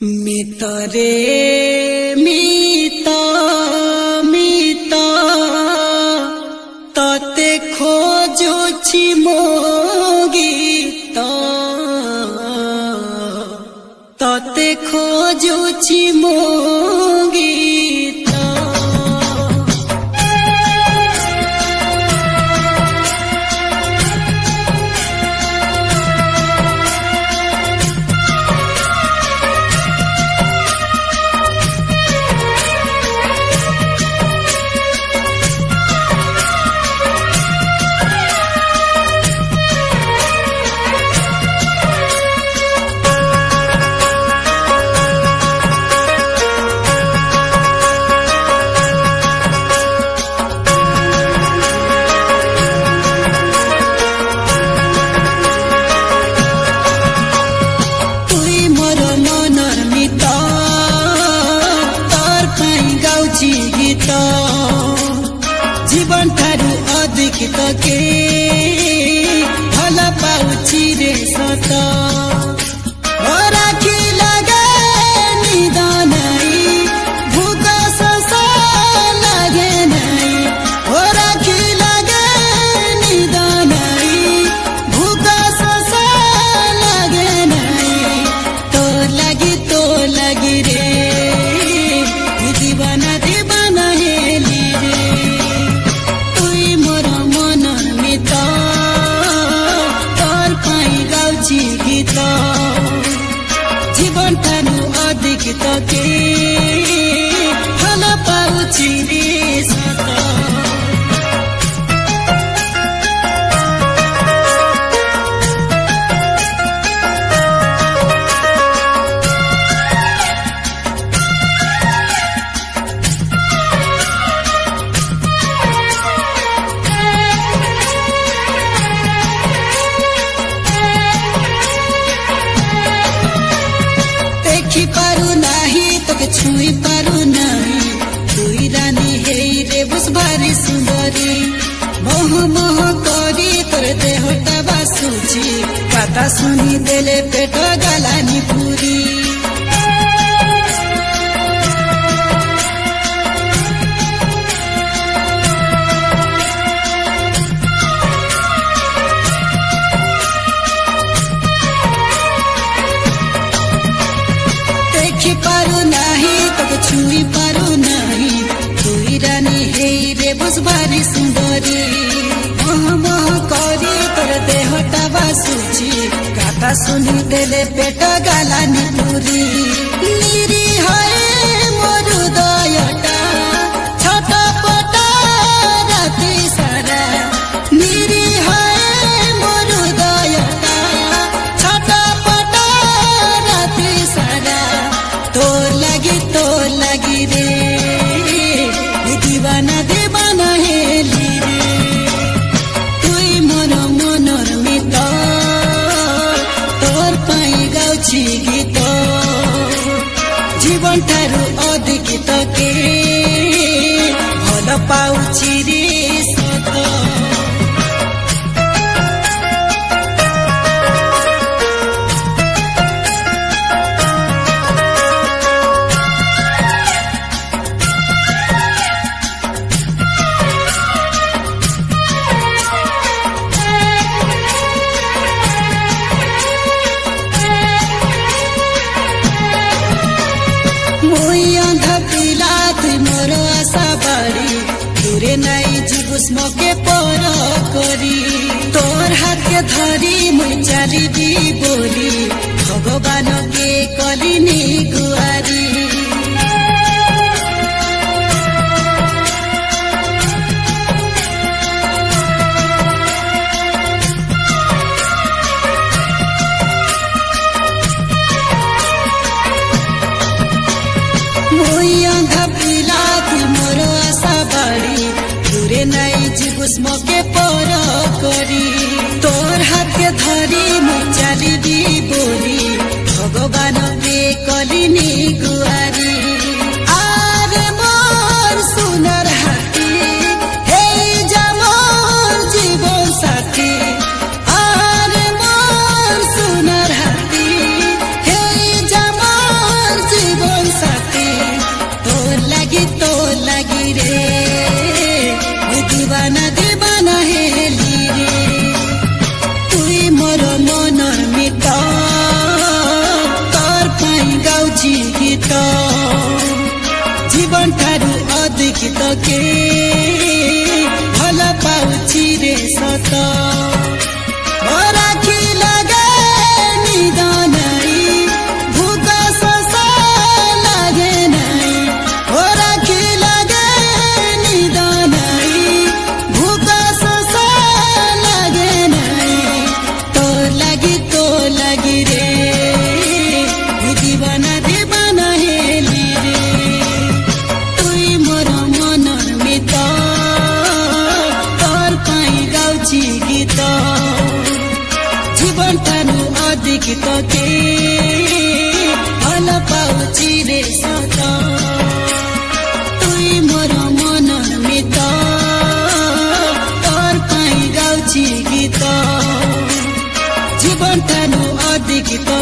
मितरे मित मित तते खोजुछि मो गीत तते खोजुछि मो गीत जीवन ठारू अधिक तके भल पाउछि रे सत राखी लगे निदान भूख शोष लगे नहीं राखी लगे निदान भूख शोष लगे नहीं तो लगी रे दीवाना दीवाना हेली रे तुई मोर मनर मित तोर पाई गाउछि गीत जीवन ठानु अधिक तके भल पाउछि रे सत पारू नाही तोके छुई पारू नाही तुई रानी हेई रे बस भारी सुंदरी मोह मोह करी तोर देहटा बासुची कथा सुनी देले पेट गलानी पूरी पारू नाही तोके छुई पारू नाही तुई रानी हेई रे बस भारी सुंदरी मोह मोह करी तोर देहटा बासुची कथा सुनी देले पेट गलानी पूरी निरी हए मोर हृदयटा छटपट राति सारा निरी हए मोर हृदयटा छटपट राति सारा तोर लगी रे दीवाना दीवाना हेली रे तुई मोर मनर मित तोर पाई गाउछि गीत जीवन ठारू अधिक तके भल पाउछि रे सत मोर आशा बाड़ी दूरे नहीं जीवुस मके पर करी तोर हाथ के धरी मुई चली दी बोली भगवान के कलिनी गुआरी मोर आशा बाड़ी दूरे नहीं जीवुस मके पर करी तोर हाथ के धरी मुई चली दी बोली भगवान के कलिनी गुआरी आरे मोर सुनर हाथी हे जा मोर जीवन साथी आरे मोर सुनर हाथी हे जा मोर सत तुई मोर मन मित तोर पाई गाउछि गीत जीवन ठानु अधिक तो